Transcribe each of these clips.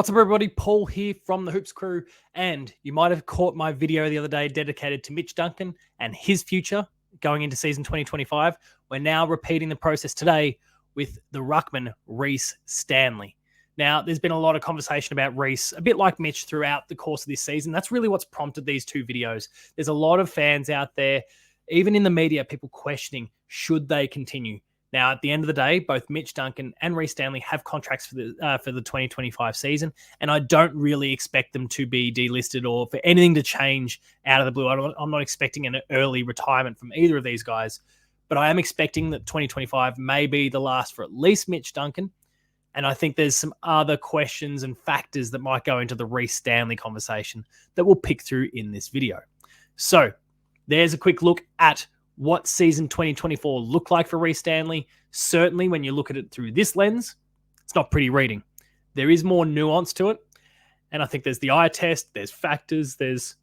What's up, everybody? Paul here from the Hoops Crew, and you might have caught my video the other day dedicated to Mitch Duncan and his future going into season 2025. We're now repeating the process today with the ruckman, Rhys Stanley. Now, there's been a lot of conversation about Rhys, a bit like Mitch, throughout the course of this season. That's really what's prompted these two videos. There's a lot of fans out there, even in the media, people questioning, should they continue? Now, at the end of the day, both Mitch Duncan and Rhys Stanley have contracts for the 2025 season, and I don't really expect them to be delisted or for anything to change out of the blue. I'm not expecting an early retirement from either of these guys, but I am expecting that 2025 may be the last for at least Mitch Duncan, and I think there's some other questions and factors that might go into the Rhys Stanley conversation that we'll pick through in this video. So there's a quick look at what season 2024 looked like for Rhys Stanley. Certainly, when you look at it through this lens, it's not pretty reading. There is more nuance to it. And I think there's the eye test, there's factors, there's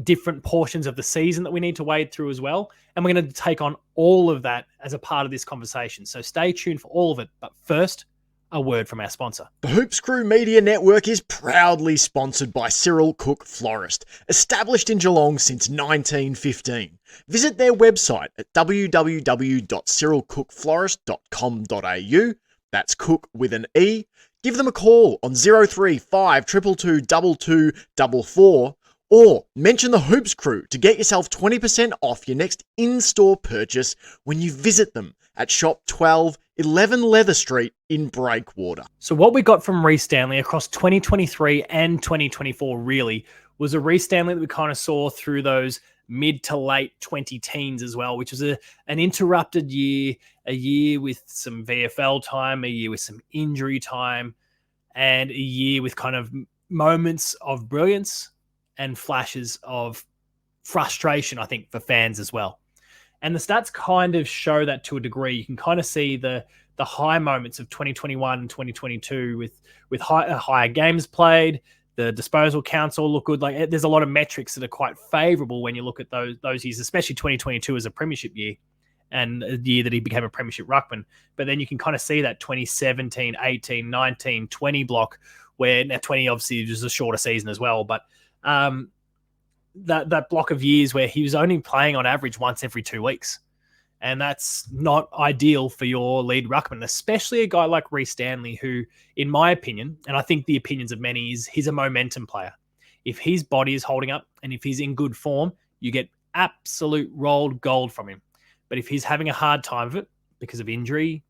different portions of the season that we need to wade through as well. And we're going to take on all of that as a part of this conversation. So stay tuned for all of it. But first, a word from our sponsor. The Hoops Crew Media Network is proudly sponsored by Cyril Cook Florist, established in Geelong since 1915. Visit their website at www.cyrilcookflorist.com.au. That's Cook with an E. Give them a call on 035 222 2244 or mention the Hoops Crew to get yourself 20% off your next in-store purchase when you visit them at Shop 12, 11 Leather Street in Breakwater. So what we got from Rhys Stanley across 2023 and 2024 really was a Rhys Stanley that we kind of saw through those mid to late 2010s as well, which was an interrupted year, a year with some VFL time, a year with some injury time, and a year with kind of moments of brilliance and flashes of frustration, I think, for fans as well. And the stats kind of show that to a degree. You can kind of see the high moments of 2021 and 2022 with higher games played. The disposal counts all look good. Like, there's a lot of metrics that are quite favourable when you look at those years, especially 2022 as a premiership year and a year that he became a premiership ruckman. But then you can kind of see that 2017, 18, 19, 20 block where now 20 obviously was a shorter season as well. But that block of years where he was only playing on average once every 2 weeks. And that's not ideal for your lead ruckman, especially a guy like Rhys Stanley, who, in my opinion, and I think the opinions of many, is he's a momentum player. If his body is holding up and if he's in good form, you get absolute rolled gold from him. But if he's having a hard time of it because of injury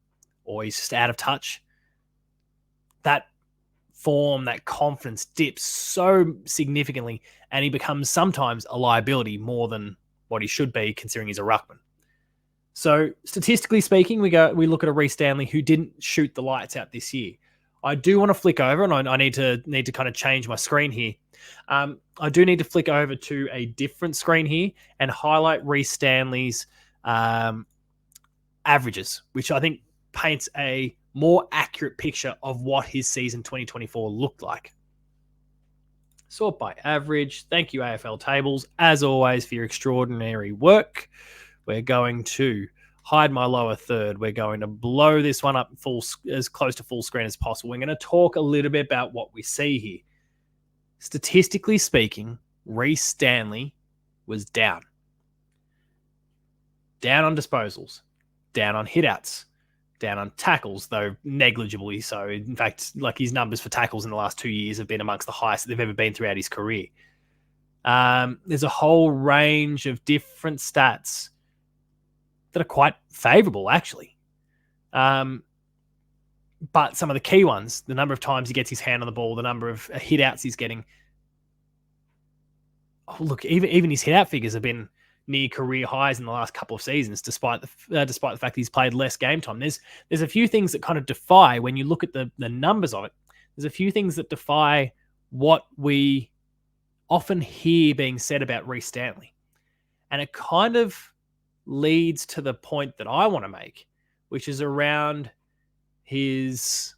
or he's just out of touch, that form, that confidence dips so significantly, and he becomes sometimes a liability more than what he should be, considering he's a ruckman. So statistically speaking, we look at a Rhys Stanley who didn't shoot the lights out this year. I do want to flick over, and I need to kind of change my screen here. I do need to flick over to a different screen here and highlight Rhys Stanley's averages, which I think paints a more accurate picture of what his season 2024 looked like. Sort by average. Thank you, AFL Tables, as always, for your extraordinary work. We're going to hide my lower third. We're going to blow this one up as close to full screen as possible. We're going to talk a little bit about what we see here. Statistically speaking, Rhys Stanley was down. Down on disposals, down on hitouts, down on tackles, though negligibly so. In fact, like, his numbers for tackles in the last 2 years have been amongst the highest that they've ever been throughout his career. There's a whole range of different stats that are quite favourable, actually. But some of the key ones, the number of times he gets his hand on the ball, the number of hit-outs he's getting. Oh, look, even his hit-out figures have been near career highs in the last couple of seasons, despite the fact that he's played less game time. There's a few things that kind of defy, when you look at the numbers of it, there's a few things that defy what we often hear being said about Rhys Stanley. And it kind of leads to the point that I want to make, which is around his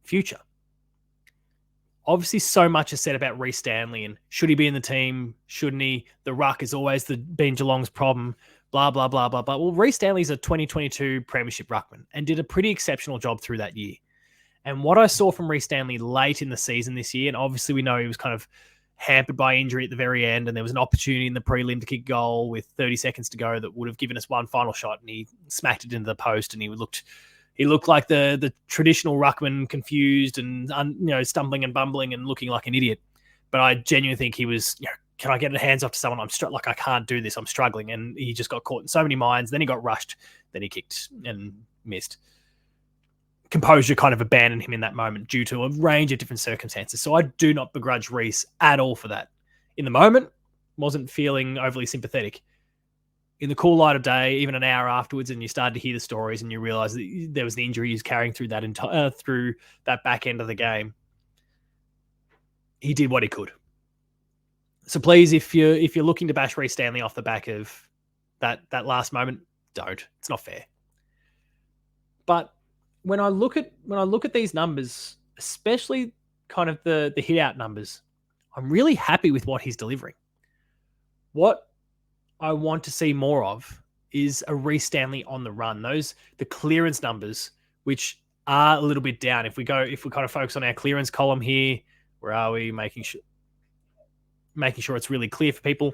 future. Obviously, so much is said about Rhys Stanley and should he be in the team? Shouldn't he? The ruck is always been Geelong's problem. Blah, blah, blah, blah, blah. Well, Rhys Stanley's a 2022 premiership ruckman and did a pretty exceptional job through that year. And what I saw from Rhys Stanley late in the season this year, and obviously we know he was kind of hampered by injury at the very end, and there was an opportunity in the prelim to kick goal with 30 seconds to go that would have given us one final shot, and he smacked it into the post, and he looked like the traditional ruckman, confused and stumbling and bumbling and looking like an idiot. But I genuinely think he was, can I get the hands off to someone? I can't do this. I'm struggling. And he just got caught in so many minds. Then he got rushed. Then he kicked and missed. Composure kind of abandoned him in that moment due to a range of different circumstances. So I do not begrudge Rhys at all for that. In the moment, wasn't feeling overly sympathetic. In the cool light of day, even an hour afterwards, and you started to hear the stories and you realize that there was the injury he's carrying through that back end of the game. He did what he could. So please, if you're looking to bash Rhys Stanley off the back of that last moment, don't. It's not fair. But when I look at these numbers, especially kind of the hit out numbers, I'm really happy with what he's delivering. What I want to see more of is a Rhys Stanley on the run. The clearance numbers, which are a little bit down. If we kind of focus on our clearance column here, where are we? Making sure it's really clear for people.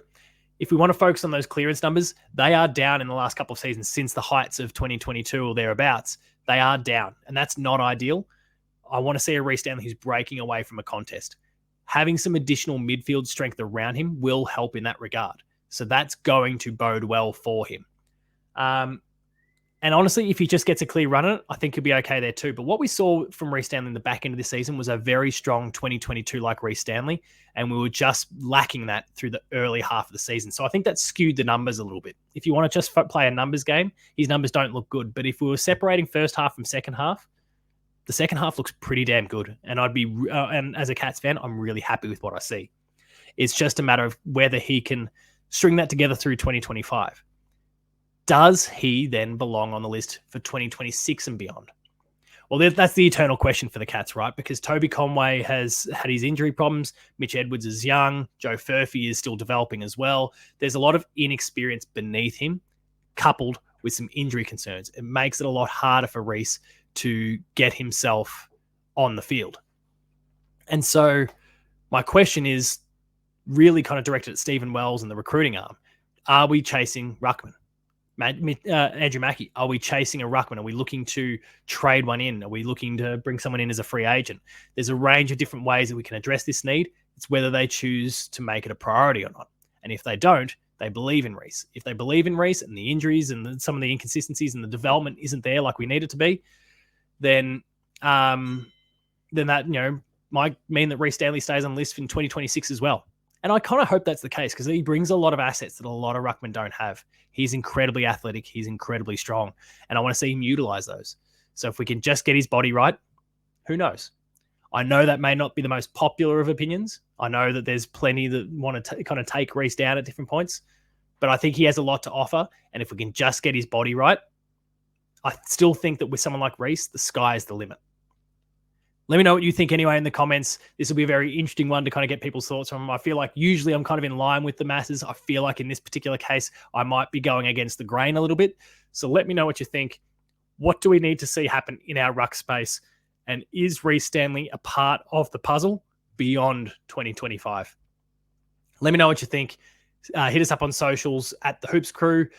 If we want to focus on those clearance numbers, they are down in the last couple of seasons since the heights of 2022 or thereabouts. They are down, and that's not ideal. I want to see a Rhys Stanley who's breaking away from a contest. Having some additional midfield strength around him will help in that regard. So that's going to bode well for him. And honestly, if he just gets a clear run at it, I think he'll be okay there too. But what we saw from Rhys Stanley in the back end of this season was a very strong 2022-like Rhys Stanley, and we were just lacking that through the early half of the season. So I think that skewed the numbers a little bit. If you want to just play a numbers game, his numbers don't look good. But if we were separating first half from second half, the second half looks pretty damn good. And and as a Cats fan, I'm really happy with what I see. It's just a matter of whether he can string that together through 2025. Does he then belong on the list for 2026 and beyond? Well, that's the eternal question for the Cats, right? Because Toby Conway has had his injury problems. Mitch Edwards is young. Joe Furphy is still developing as well. There's a lot of inexperience beneath him, coupled with some injury concerns. It makes it a lot harder for Rhys to get himself on the field. And so my question is really kind of directed at Stephen Wells and the recruiting arm. Are we chasing ruckman? Andrew Mackey, are we chasing a ruckman? Are we looking to trade one in? Are we looking to bring someone in as a free agent? There's a range of different ways that we can address this need. It's whether they choose to make it a priority or not. And if they don't, they believe in Rhys. If they believe in Rhys and the injuries and some of the inconsistencies and the development isn't there like we need it to be, then that might mean that Rhys Stanley stays on the list in 2026 as well. And I kind of hope that's the case because he brings a lot of assets that a lot of ruckmen don't have. He's incredibly athletic. He's incredibly strong. And I want to see him utilize those. So if we can just get his body right, who knows? I know that may not be the most popular of opinions. I know that there's plenty that want to kind of take Rhys down at different points. But I think he has a lot to offer. And if we can just get his body right, I still think that with someone like Rhys, the sky is the limit. Let me know what you think anyway in the comments. This will be a very interesting one to kind of get people's thoughts on. I feel like usually I'm kind of in line with the masses. I feel like in this particular case, I might be going against the grain a little bit. So let me know what you think. What do we need to see happen in our ruck space? And is Rhys Stanley a part of the puzzle beyond 2025? Let me know what you think. Hit us up on socials at The Hoops Crew.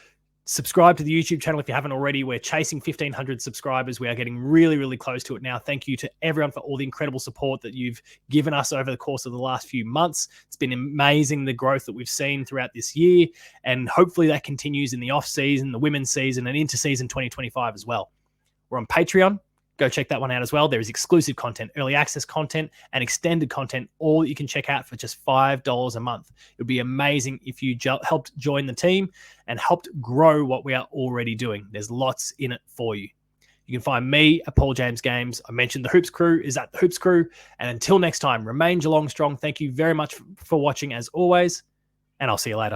Subscribe to the YouTube channel if you haven't already. We're chasing 1,500 subscribers. We are getting really, really close to it now. Thank you to everyone for all the incredible support that you've given us over the course of the last few months. It's been amazing, the growth that we've seen throughout this year, and hopefully that continues in the off-season, the women's season, and into season 2025 as well. We're on Patreon. Go check that one out as well. There is exclusive content, early access content, and extended content, all that you can check out for just $5 a month. It would be amazing if you helped join the team and helped grow what we are already doing. There's lots in it for you. You can find me at Paul James Games. I mentioned The Hoops Crew is at The Hoops Crew. And until next time, remain Geelong strong. Thank you very much for watching as always, and I'll see you later.